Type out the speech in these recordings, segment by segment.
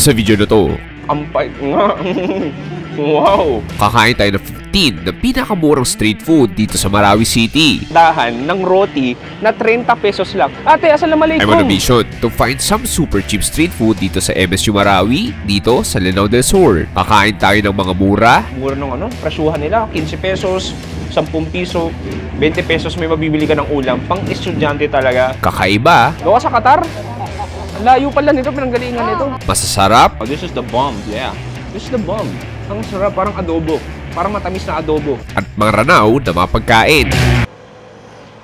Sa video na to, Ang pait nga. Wow. kakain tayo ng 15 na pinakamurang street food dito sa Marawi City. Dahan ng roti na 30 pesos lang. Ate, assalamualaikum. I'm on a mission to find some super cheap street food dito sa MSU Marawi, dito sa Lanao del Sur. Kakain tayo ng mga mura. Mura ng presyuhan nila. 15 pesos, 10 piso, 20 pesos may mabibili ka ng ulam. Pang estudyante talaga. Kakaiba, Gawa sa Qatar. Layo pala nito, pinanggalingan nito. masasarap, Oh, this is the bomb. Yeah. This is the bomb. Ang sarap, parang adobo. Parang matamis na adobo. at mga ranaw na mga pagkain.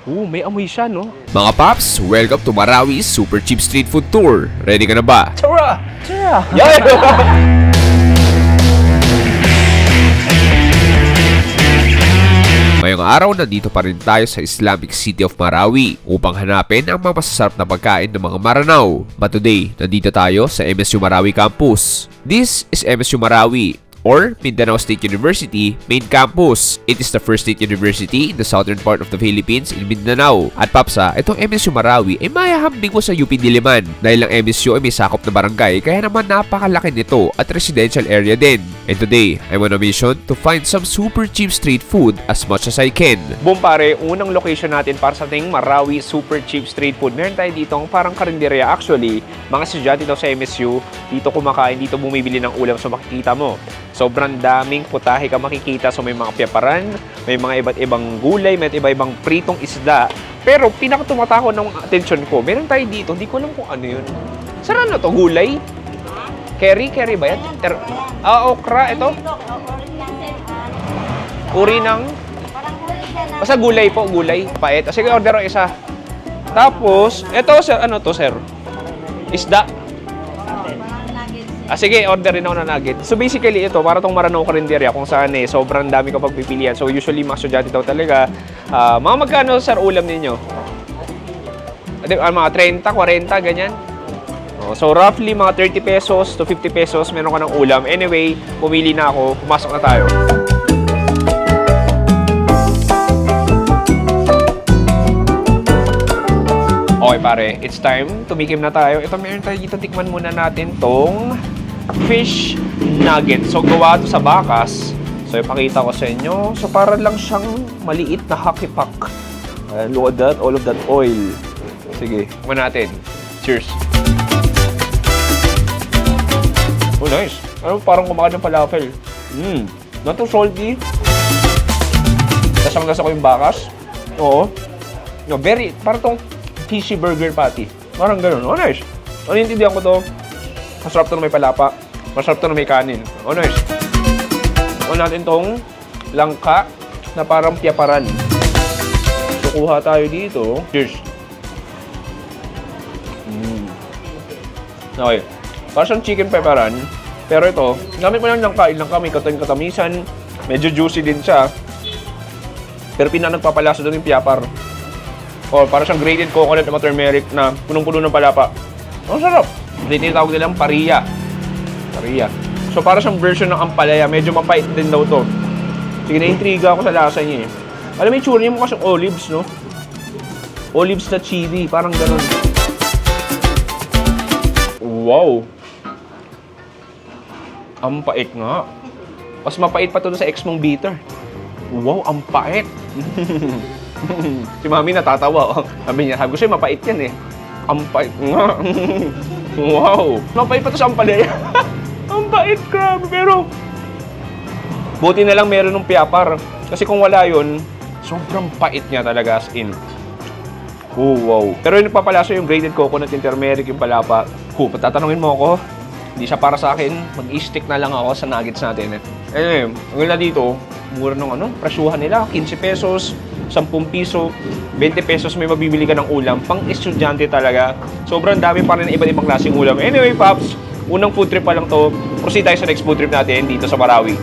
May amoy siya, no? Mga paps, welcome to Marawi's Super Cheap Street Food Tour. Ready ka na ba? Tara! Tara! Yeah! Ngayong araw, nandito pa rin tayo sa Islamic City of Marawi upang hanapin ang mga masasarap na pagkain ng mga Maranao. But today, nandito tayo sa MSU Marawi Campus. This is MSU Marawi, or Mindanao State University Main Campus. It is the first state university in the southern part of the Philippines in Mindanao. At papsa, itong MSU Marawi ay mayahambing mo sa UP Diliman dahil ang MSU ay may sakop na barangay kaya naman napakalaki nito at residential area din. And today, I'm on a mission to find some super cheap street food as much as I can. Boom pare, unang location natin para sa ating Marawi Super Cheap Street Food. Meron tayo dito parang karinderya. Actually, mga estudyante daw sa MSU, dito kumakain, dito bumibili ng ulam. So makikita mo, sobrang daming putahe ka makikita. So may mga piyaparan, may mga iba't ibang gulay, may iba-ibang pritong isda. Pero pinakatumatako ng attention ko, meron tayo dito, hindi ko alam kung ano yun. Saan ano to? Gulay? Curry ba yan? Okra, ito? Uri ng? Basta gulay po, gulay. Pait. Sige, order ko isa. Tapos, ito, sir, ano to, sir? Isda? Sige, order rin ako na nugget. So basically ito, para tong Maranao Karinderya kung saan sobrang dami kapag pipilian. So usually mga estudyante daw talaga. Mga magkano, sir, ulam ninyo? Mga 30, 40, ganyan. So roughly mga 30 pesos to 50 pesos meron ka ng ulam. Anyway, pumili na ako. Pumasok na tayo. Okay pare, it's time. Tumikim na tayo. Ito meron tayo dito. Tikman muna natin tong fish nugget. So gawa ito sa bakas. So ipakita ko sa inyo. So para lang siyang maliit na hakipak. Look at that, all of that oil. Sige, tikman natin. Cheers. Oh, nice. Parang kumakain ng falafel. Not too salty. Lasang-lasa ko yung bakas. Oo. No, very, parang tong fishy burger patty. Parang ganun. Oh, nice. Naintindihan ko to. Masarap to na may palapa. Masarap to na may kanin. Oh, nice. Kuha natin tong langka na parang piyaparan. So, kuha tayo dito. Cheers. Okay. Parang siyang chicken piyaparan. Pero ito, gamit mo lang langka. Langka may katamisan. Medyo juicy din siya. Pero pinanagpapalasa doon yung piyapar. O, para siyang grated coconut na turmeric na punong-puno ng palapa. Ang sarap. Hindi tinatawag nilang pariya. Pariya. So, para siyang version ng ampalaya. Medyo mapait din daw to. Sige, na-intriga ako sa lasa niya eh. Alam mo yung tsura niya mukha siyang olives, no? Olives na chili. Parang ganun. Wow. Ang pait nga. Mas mapait pa to sa ex mong bitter. Wow, ang pait. Si mami natatawa. Sabi ko siya, mapait yan eh. Ang pait nga. Wow. Mapait pa to sa ampalaya. Ang pait, grabe. Pero, buti na lang meron ng piyapar. Kasi kung wala yun, sobrang pait niya talaga as in. Oh, wow. Pero yung nagpapalasa yung grated coconut, yung turmeric, yung palapa. Patatanungin mo ako, hindi siya para sa akin. Mag-i-stick na lang ako sa nuggets natin. Anyway, ang ganda dito, mura ng presyuhan nila. 15 pesos, 10 piso, 20 pesos may mabibili ka ng ulam. Pang estudyante talaga. Sobrang dami pa rin ng iba't ibang klaseng ulam. Anyway, Pops, unang food trip pa lang to. Proceed tayo sa next food trip natin dito sa Marawi.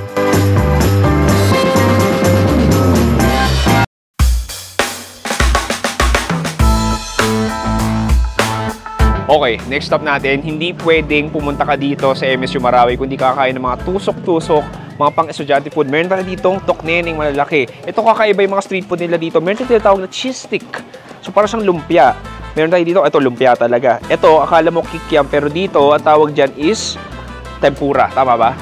Okay, next stop natin, hindi pwedeng pumunta ka dito sa MSU Marawi kung di kakain ng mga tusok-tusok, mga pang-estudyante food. Meron tayo ditong tokneneng malalaki. Ito kakaiba yung mga street food nila dito. Meron tayo tinatawag na cheese stick. So para siyang lumpia. Meron tayo dito, ito lumpia talaga. Ito, akala mo kikiam, pero dito, ang tawag dyan is tempura. Tama ba?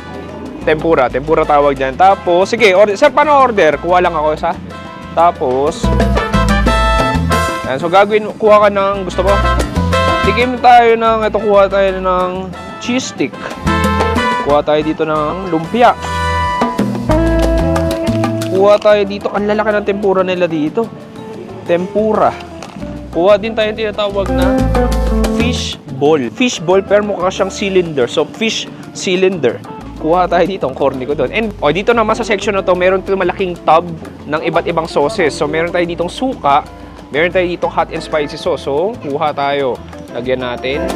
Tempura tawag dyan. Tapos, sige, sir, paano order? Kuha lang ako isa. Tapos, ayan, so gagawin, kuha ka ng gusto mo. Tikim tayo ng, ito, kuha tayo ng cheese stick. Kuha tayo dito ng lumpia. Kuha tayo dito, ang lalaki ng tempura nila dito. Tempura. Kuha din tayo tinatawag na fish ball. Fish ball, pero mukha siyang cylinder. So, fish cylinder. Kuha tayo dito, ang corny ko doon. And dito naman sa section na to, meron tayong malaking tub ng iba't ibang sauces. So, meron tayo ditong suka, meron tayo ditong hot and spicy sauce. So, kuha tayo. Lagyan natin.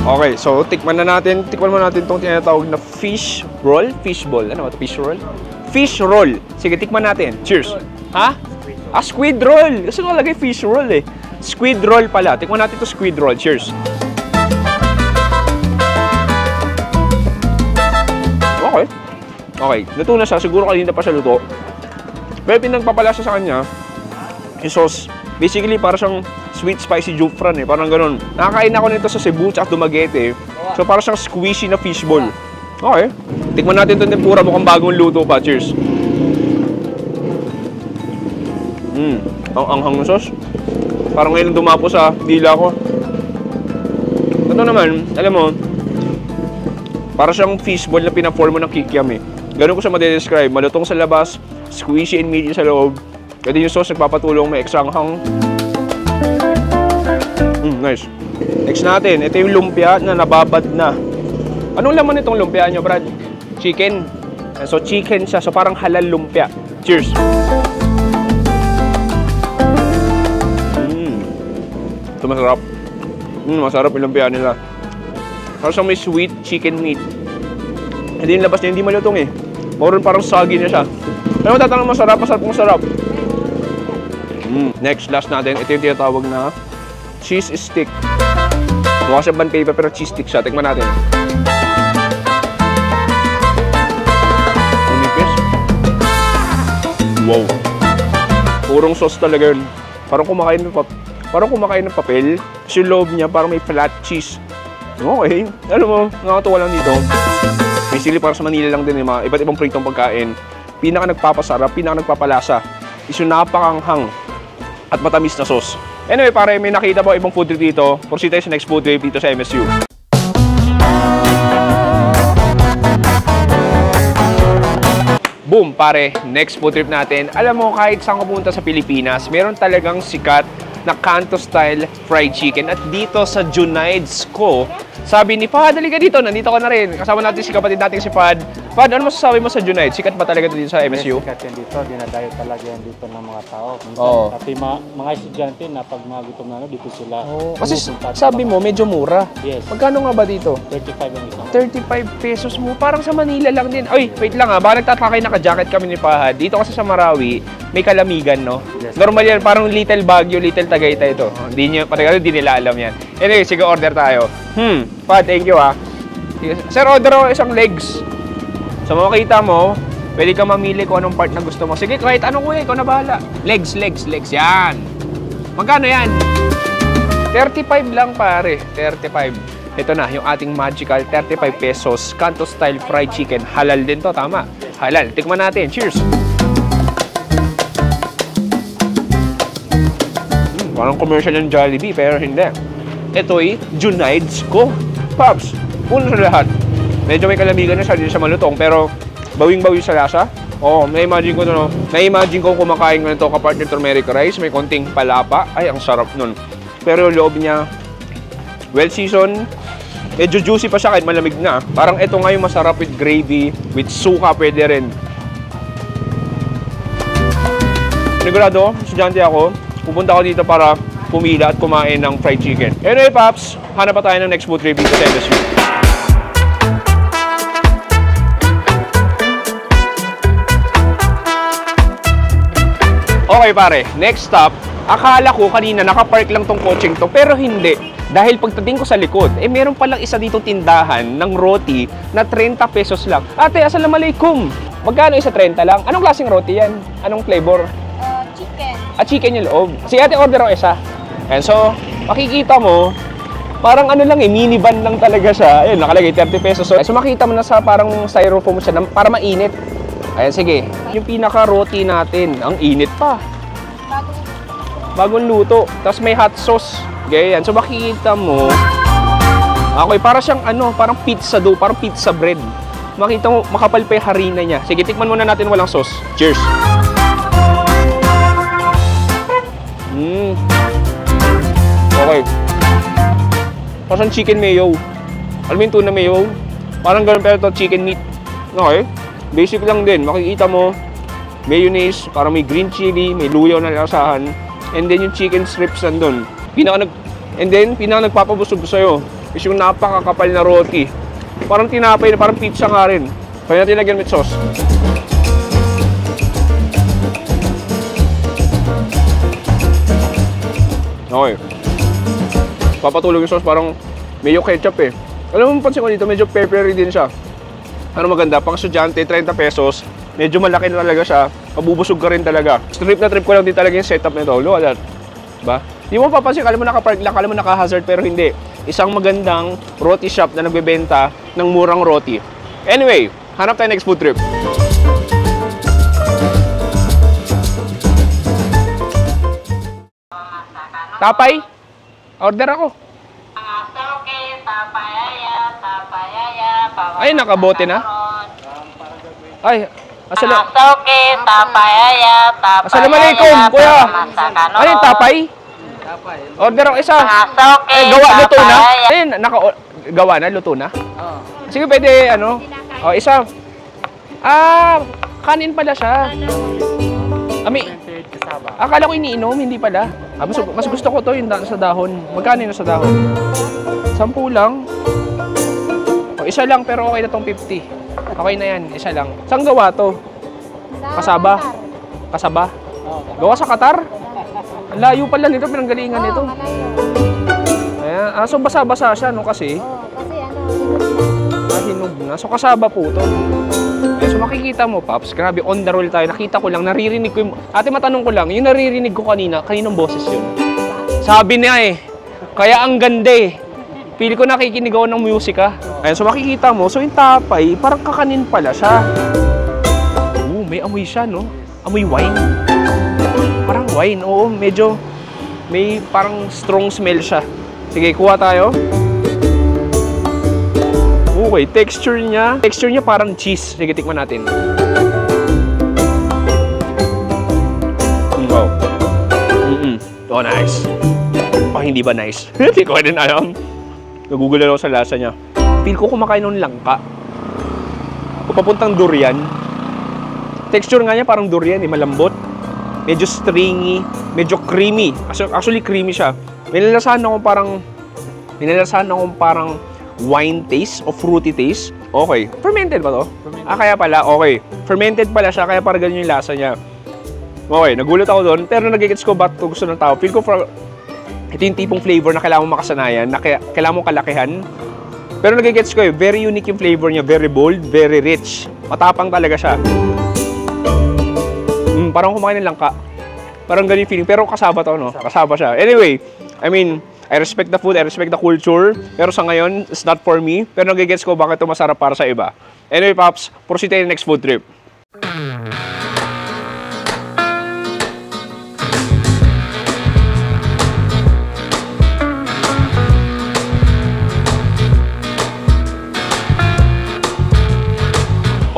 Okay, so tikman mo natin itong tinatawag na fish roll. Fish ball. Ano ba ito? Fish roll? Fish roll. Sige, tikman natin. Cheers. Ha? Squid roll. Kasi nakalagay fish roll eh. Squid roll pala. Tikman natin ito squid roll. Cheers. Okay. Okay. Luto na siya. Siguro kanina pa siya luto. Pero pinagpapalasa sa kanya, yung sauce, basically para siyang sweet spicy jufran eh. Parang ganun. Nakakain ako nito sa Cebu at Dumaguete. So parang siyang squishy na fishball. Okay. Tikman natin itong tempura. Mukhang bagong luto pa. Cheers. Ang anghang ng sauce. Parang ngayon dumapo sa dila ko. Ito naman, alam mo, para siyang fishball na pinaform mo ng kikiam eh. Ganun ko siya ma-describe. Malutong sa labas, squishy and meaty sa loob. Pwede yung sauce nagpapatulong, may extra anghang. Nice. Next natin, ito yung lumpia na nababad na. Anong laman itong lumpia nyo, Brad? Chicken. So, chicken siya. So, parang halal lumpia. Cheers. Ito masarap. Masarap yung lumpia nila. Parang may sweet chicken meat. Hindi yung labas niya, hindi malutong eh. Moron parang soggy na siya. Ano tatanong masarap? Masarap. Next, last natin. Ito yung tinatawag na cheese stick. Mukha siya band paper pero cheese stick siya. Tikman natin. Unipis. Wow. Purong sauce talaga yun. Parang kumakain ng papel. Kasi yung loob niya parang may flat cheese. Okay. Alam mo, nakakatuwa lang dito. Basically, para sa Manila lang din yung mga iba't ibang pritong pagkain. Pinaka nagpapasarap, pinaka nagpapalasa is yung napakanghang at matamis na sauce. Anyway, pare, may nakita po ibang food trip dito. Proceed tayo sa next food trip dito sa MSU. Boom, pare, next food trip natin. Alam mo, kahit saan ka pumunta sa Pilipinas, meron talagang sikat na Kanto-style fried chicken. At dito sa Junaids ko, sabi ni Fahad, halika dito, nandito ka na rin. Kasama natin si kapatid natin si Fahad. Fahad, ano masasabi mo sa Junaids? Sikat ba talaga dito sa MSU? Yes, sikat yan dito. Dinadayo talaga yan dito ng mga tao. Oo. At mga estudyante na pag mga gutom na dito sila. Kasi sabi mo, medyo mura. Yes. Magkano nga ba dito? 35 ang isang. 35 pesos mo. Parang sa Manila lang din. Ay, wait lang ha. Baka nagtataka naka-jacket kami ni Fahad. Dito kasi sa Marawi, may kalamigan, no? Yes. Normal yan. Parang little Baguio, little Tagaytay ito. Hindi nila alam yan. Anyway, sige, order tayo. Fahad, thank you ha. Sir, order ako isang legs. So, makikita mo, pwede ka mamili kung anong part na gusto mo. Sige, kahit anong kuya, ikaw na bahala. Legs. Yan. Magkano yan? 35 lang, pare. 35. Ito na, yung ating magical 35 pesos Kanto-style fried chicken. Halal din to, tama? Halal. Tikman natin. Cheers! Parang commercial yung Jollibee, pero hindi. Ito'y Junaids ko. Pops, una sa lahat. Medyo may kalamigan na siya, hindi siya malutong, pero bawing-bawi sa lasa. Oo, na-imagine ko no. Na-imagine ko kumakain ko nito kapart ng turmeric rice, may konting palapa. Ay, ang sarap nun. Pero yung loob niya, well-seasoned. Medyo juicy pa siya kahit malamig na. Parang ito nga yung masarap with gravy, with suka pwede rin. Sigurado, estudyante ako, pupunta ako dito para pumila at kumain ng fried chicken. Anyway, Paps, hanap pa tayo ng next food trip dito sa MSU. Okay pare, next stop, akala ko kanina nakapark lang tong coaching to, pero hindi. Dahil pagdating ko sa likod, meron palang isa ditong tindahan ng roti na 30 pesos lang. Ate, assalamualaikum! Magkano isa 30 lang? Anong klaseng roti yan? Anong flavor? Chicken. Chicken yung loob. Si ate order ako isa. And so, makikita mo, parang ano lang minivan lang talaga siya. Ayun, nakalagay 30 pesos. So makita mo na sa parang styrofoam siya para mainit. Ayan, sige. Yung pinaka-roti natin, ang init pa. Bagong luto. Tapos may hot sauce. Ganyan. So makikita mo, okay, para siyang parang pizza dough, parang pizza bread. Makita mo, makapal pa yung harina niya. Sige, tikman muna natin walang sauce. Cheers! Okay. Parang chicken mayo. Alam mo yung tuna mayo? Parang ganun pero ito chicken meat. Okay. Basic lang din. Makikita mo, mayonnaise, parang may green chili, may luyaw na lasahan. And then yung chicken strips nandun. And then, nagpapabusog sa'yo is yung napakakapal na roti. Parang tinapay na, parang pizza nga rin. Kaya natin lagyan with sauce. Okay. Papatulog yung sauce, parang mayo ketchup eh. Alam mo, pansin ko dito, medyo peppery din siya. Ano maganda, pang estudyante, 30 pesos. Medyo malaki na talaga siya. Mabubusog ka rin talaga. Trip na trip ko lang din talaga yung setup nito. Look at that. Diba? Di mo papansin, kala mo naka-park lang, kala mo naka-hazard, pero hindi. Isang magandang roti shop na nagbebenta ng murang roti. Anyway, hanap tayo next food trip. Tapay? Order ako. Ay, nakabote na? Ay, Assalamualaikum, kuya. Ano yung tapay? Order ako isa. Gawa, luto na? Ayun, gawa na, luto na? Sige, pwede, isa. Kanin pala siya. Akala ko iniinom, hindi pala. Mas gusto ko to yung sa dahon. Magkano yun sa dahon? 10 lang. Isa lang, pero okay na tong 50. Okay na yan, isa lang. Saan gawa to? Kasaba? Kasaba? Gawa sa Qatar? Ang layo pala nito, pinanggalingan nito. Ayan. So basa-basa siya, no, kasi? Kasi hinog na. So kasaba po to. Ayan, so makikita mo, Paps, grabe, on the roll tayo. Nakita ko lang, naririnig ko yung... Ate, matanong ko lang, yung naririnig ko kaninong boses yun? Sabi niya eh, kaya ang ganda eh. Pili ko nakikinig ako ng musika. Ayan, so makikita mo, so yung tapay, parang kakanin pala siya. May amoy siya, no? Amoy wine. Parang wine, oo. Medyo, may parang strong smell siya. Sige, kuha tayo. Okay, texture niya parang cheese. Sige, tikman natin. Wow. Oh, nice. Oh, hindi ba nice? Hindi ko din alam. Nagugula ako sa lasa niya. Feel ko kumakain ng langka. O papuntang durian. Texture nga niya parang durian eh, malambot. Medyo stringy, medyo creamy. Actually creamy siya. May nalasahan akong parang wine taste o fruity taste. Okay. Fermented ba to? Fermented. Kaya pala, okay. Fermented pala siya, kaya parang ganyan yung lasa niya. Okay, nagulat ako doon. Pero nagigets ko ba't gusto ng tao. Feel ko ito yung tipong flavor na kailangan mo makasanayan, na kailangan mo kalakihan. Pero nagigets ko very unique yung flavor niya, very bold, very rich. Matapang talaga siya. Parang kumakain ng langka. Parang ganyan feeling, pero kasaba to, no? Kasaba siya. Anyway, I mean, I respect the food, I respect the culture, pero sa ngayon, it's not for me. Pero nagigets ko bakit ito masarap para sa iba. Anyway, Pops, proceed tayo next food trip.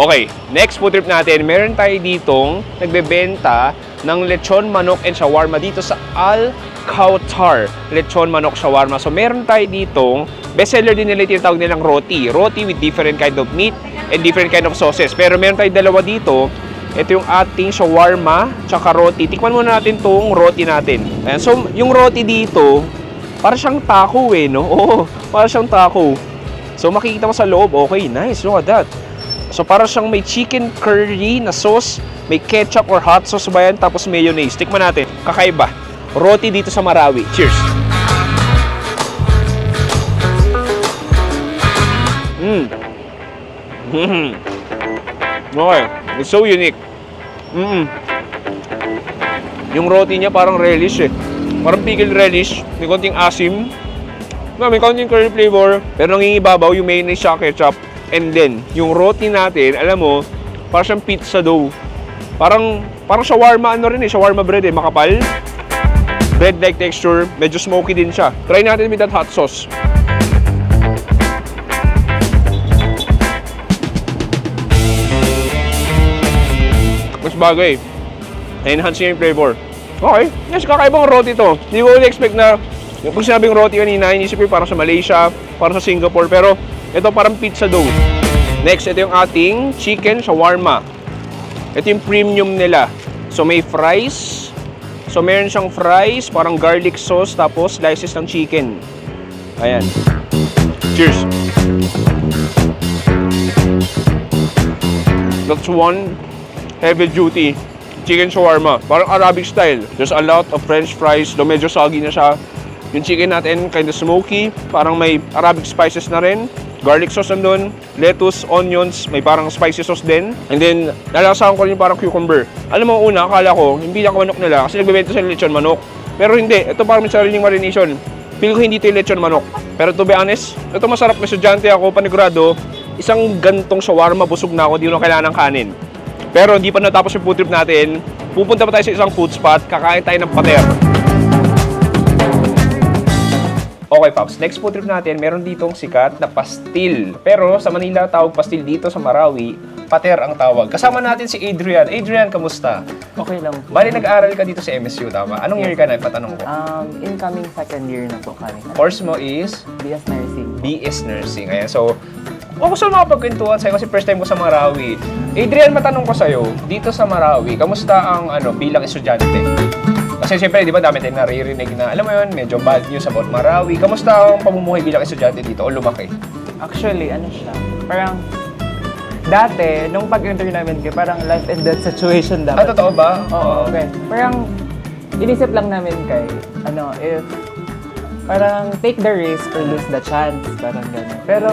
Okay, next food trip natin, meron tayo ditong nagbebenta ng lechon manok and shawarma dito sa Al Kautar lechon manok shawarma. So meron tayo ditong bestseller din nila, tinatawag nilang roti with different kind of meat and different kind of sauces. Pero meron tayo dalawa dito. Ito yung ating shawarma tsaka roti. Tikman muna natin tong roti natin. Ayan, so yung roti dito para siyang taco eh, no? Oo, para siyang taco. So makikita mo sa loob, okay, nice, look at that. So para siyang may chicken curry na sauce, may ketchup or hot sauce ba yan, tapos mayonnaise. Tikman natin, kakaiba. Roti dito sa Marawi. Cheers! Okay, it's so unique. Yung roti niya parang relish eh. Parang pickled relish, may konting asim. May konting curry flavor, pero nangingibabaw yung mayonnaise sa ketchup. And then, yung roti natin, alam mo, parang siyang pizza dough. Parang shawarma, ano rin eh, shawarma bread eh, makapal. Bread-like texture, medyo smoky din siya. Try natin with that hot sauce. Mas bagay. Enhance niya yung flavor. Okay, yes, kakaibang roti to. Hindi ko expect na, yung pag sinabing roti kanina, inisip ko parang sa Malaysia, parang sa Singapore, pero ito parang pizza dough. Next, ito yung ating chicken shawarma. Ito yung premium nila. So may fries. So meron siyang fries, parang garlic sauce, tapos slices ng chicken. Ayan. Cheers! That's one heavy duty chicken shawarma. Parang Arabic style. There's a lot of french fries, though medyo soggy na siya. Yung chicken natin, kind of smoky. Parang may Arabic spices na rin. Garlic sauce nandun, lettuce, onions, may parang spicy sauce din. And then, nalasahan ko rin parang cucumber. Alam mo, una, akala ko, yung pinakamanok nila, kasi nagbebenta sa lechon manok. Pero hindi, ito parang may sariling marination. Feel ko hindi ito yung lechon manok. Pero to be honest, ito masarap. May estudyante ako, panigurado, isang gantong shawarma, busog na ako, di ko na kailangan ng kanin. Pero hindi pa natapos yung food trip natin. Pupunta pa tayo sa isang food spot, kakain tayo ng pater. Okay, Pops. Next food trip natin, meron ditong sikat na pastil. Pero sa Manila, tawag pastil, dito sa Marawi, pater ang tawag. Kasama natin si Adrian. Adrian, kamusta? Okay lang po. Bali, nag-aaral ka dito sa MSU, tama? Anong year ka na? Patanong ko. Incoming second year na po kami. Course mo is? BS Nursing. BS Nursing. Ayan, so, gusto mo makapagkwentuhan sa'yo kasi first time ko sa Marawi. Adrian, matanong ko sa'yo, dito sa Marawi, kamusta ang bilang estudyante? Kasi siyempre, di ba, dami tayong naririnig na, alam mo yun, medyo bad news about Marawi. Kamusta ang pamumuhay bilang estudyante dito o lumaki? Actually, ano siya, parang dati, nung pag-enter namin kayo, parang life and death situation dapat. Totoo ba? Oo, okay. Parang, inisip lang namin kay, if, parang take the risk or lose the chance, parang gano'n. Pero,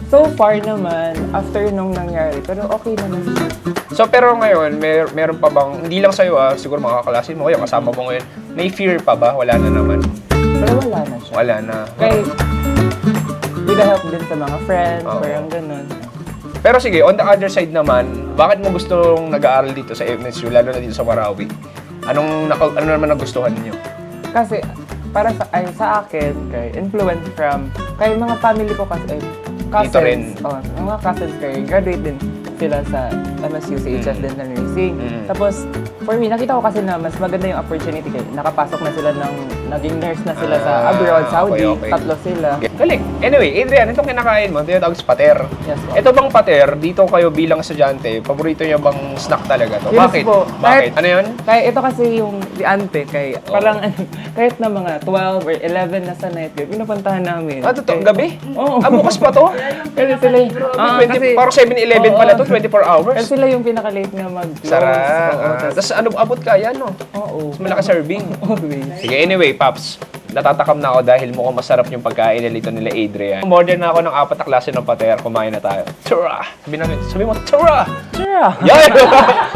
so far naman, after nung nangyari, pero okay naman siya. So, pero ngayon, meron pa bang, hindi lang sa'yo siguro mga kaklasin mo, yung kasama mo ngayon, may fear pa ba? Wala na naman? Pero wala na siya. Wala na. Kaya, with the help din sa mga friends, parang ganun. Pero sige, on the other side naman, bakit mo gustong nag-aaral dito sa MSU, lalo na dito sa Marawi? Ano naman nagustuhan niyo? Kasi, para sa akin, kay influence from, kay mga family ko kasi, cousins. Dito rin. Mga cousins kay graduate din sila sa MSU, sa HS Dental Nursing. Tapos, for me, nakita ko kasi na mas maganda yung opportunity kay nakapasok na sila naging nurse na sila sa abroad, Saudi, okay. Tatlo sila. Galing. Anyway, Adrian, itong kinakain mo, tinatawag sa pater. Yes po. Ito bang pater, dito kayo bilang estudyante, paborito niyo bang snack talaga to? Yes Bakit? po. Bakit? Ano yun? Kaya ito kasi yung di ante, kay parang kahit na mga 12 or 11 na sa night game, pinupuntahan namin. Totoo, gabi? Oo. Bukas pa to? Kasi sila Parang 7-11 pala to, 24 hours. Kasi sila yung pinaka-late na mag-close. Sarap. Tapos abot kaya, no? Oo. Mas malaki serving. Always. Sige, anyway, Paps. Natatakam na ako dahil mukhang masarap yung pagkain nila Adrian. Umorder na ako ng 4 na klase ng pater. Kumain na tayo. Tara! Sabi mo, tara! Tara! Yeah!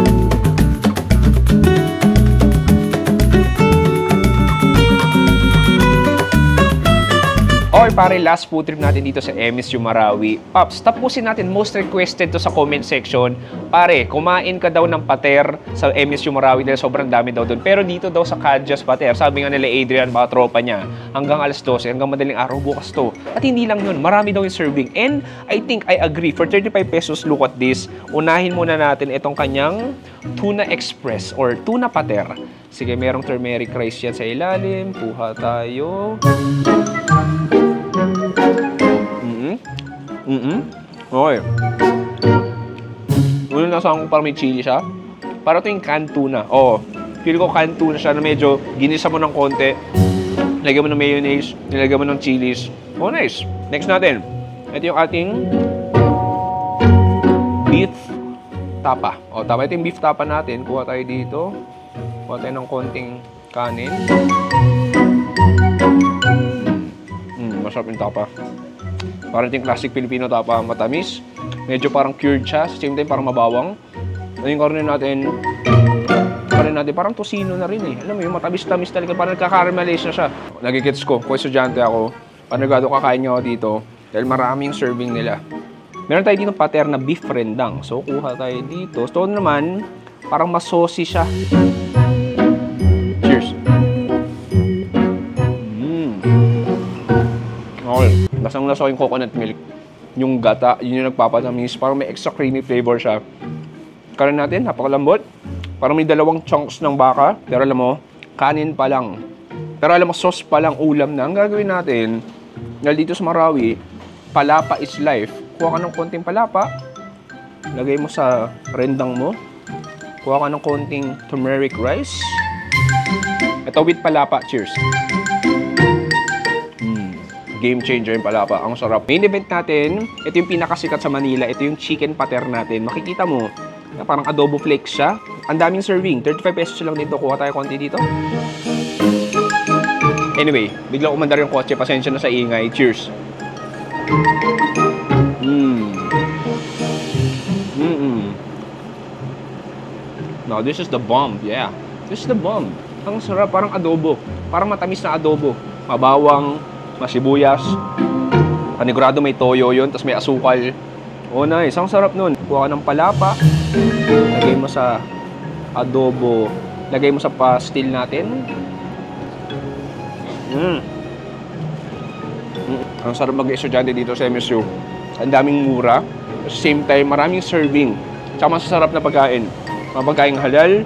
Okay, pare, last food trip natin dito sa MSU Marawi. Paps, tapusin natin most requested to sa comment section. Pare, kumain ka daw ng pater sa MSU Marawi dahil sobrang dami daw doon. Pero dito daw sa Kadjas Pater, sabi nga nila Adrian, baka tropa niya, hanggang alas 12, hanggang madaling araw bukas to. At hindi lang yun, marami daw yung serving. And I think I agree, for 35 pesos, look at this. Unahin muna natin itong kanyang tuna express or tuna pater. Sige, merong turmeric rice yan sa ilalim. Kuha tayo. Okay. Una nasahan ko parang may chili siya. Para ito yung canned tuna. Feel ko canned tuna siya na medyo ginisa mo ng konti. Nilagyan mo ng mayonnaise, nilagyan mo ng chilies. Nice. Next natin. Ito yung ating beef tapa. Tama. Ito yung beef tapa natin. Kuha tayo dito. Kuha tayo ng konting kanin. Masarap yung tapa. Parang yung classic Filipino tapa, matamis. Medyo parang cured siya. Sa same time, parang mabawang. Ano yung karne natin? pa rin natin. Parang tosino na rin eh. Alam mo yung matamis-tamis talaga. Parang nagka-caramelize na siya. Nagigits ko. Kung estudyante ako, panagado kakain niyo ako dito. Dahil marami yung serving nila. Meron tayo dito pater na beef rendang. So, kuha tayo dito. So, naman, parang mas saucy siya. Cheers. Okay. Lasang-lasa yung coconut milk. Yung gata, yun yung nagpapatamis. Parang may extra creamy flavor siya. Kanin natin, napakalambot. Parang may dalawang chunks ng baka. Pero alam mo, kanin pa lang. Pero alam mo, sauce pa lang, ulam na. Ang gagawin natin, dahil dito sa Marawi, palapa is life. Kuha ka ng konting palapa. Lagay mo sa rendang mo. Kuha ka ng konting turmeric rice. Ito with palapa. Cheers. Game changer yung palapa. Ang sarap. Main event natin, ito yung pinakasikat sa Manila. Ito yung chicken pater natin. Makikita mo, na parang adobo flakes siya. Ang daming serving. 35 pesos lang dito. Kuha tayo konti dito. Anyway, biglang umandar yung kotse. Pasensya na sa ingay. Cheers. No, this is the bomb. Yeah. This is the bomb. Ang sarap. Parang adobo. Parang matamis na adobo. Mabawang, masibuyas. Panigurado may toyo yun, tapos may asukal. Oh, nice. Ang sarap nun. Kuha ka ng palapa. Lagay mo sa adobo. Lagay mo sa pastil natin. Ang sarap mag-estudyante dito sa MSU. Ang daming mura. At the same time, maraming serving. Tsaka masasarap na pagkain. Mga pagkain halal.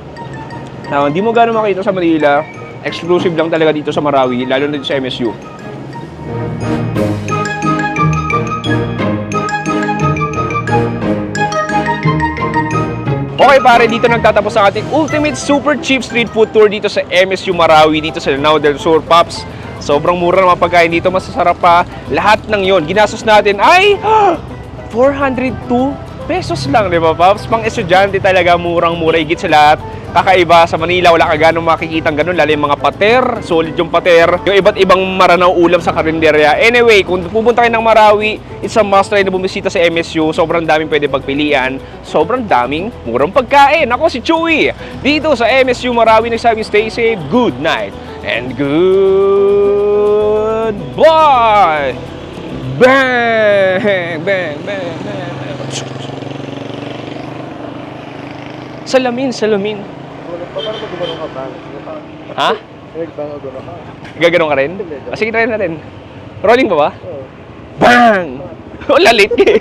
Now, hindi mo gano'n makita sa Manila. Exclusive lang talaga dito sa Marawi, lalo na dito sa MSU. Okay pare, dito nagtatapos ang ating ultimate super cheap street food tour dito sa MSU Marawi, dito sa Lanao del Sur, Pops. Sobrang mura ng mga pagkain dito, masasarap pa. Lahat ng yon ginastos natin ay 402 pesos lang, di ba, Pops? Pang estudyante talaga, murang-mura, higit sa lahat. Kakaiba sa Manila, wala ka ganong makikitang ganun, lalo yung mga pater, solid yung pater, yung iba't ibang maranaw ulam sa karinderya. Anyway, kung pupunta kayo ng Marawi, it's a must try na bumisita sa MSU. Sobrang daming pwede pagpilian, sobrang daming murang pagkain. Ako si Chewy, dito sa MSU Marawi, nagsabing stay safe, good night, and goodbye! Bang! Bang! Bang! Bang! Salamin, salamin. Paano mag-gumano ka ba? Ha? Nagbango-gano ka. Gaganon ka rin? Sige, try natin. Rolling pa ba? Oo. Bang! Oh, lalit ka eh.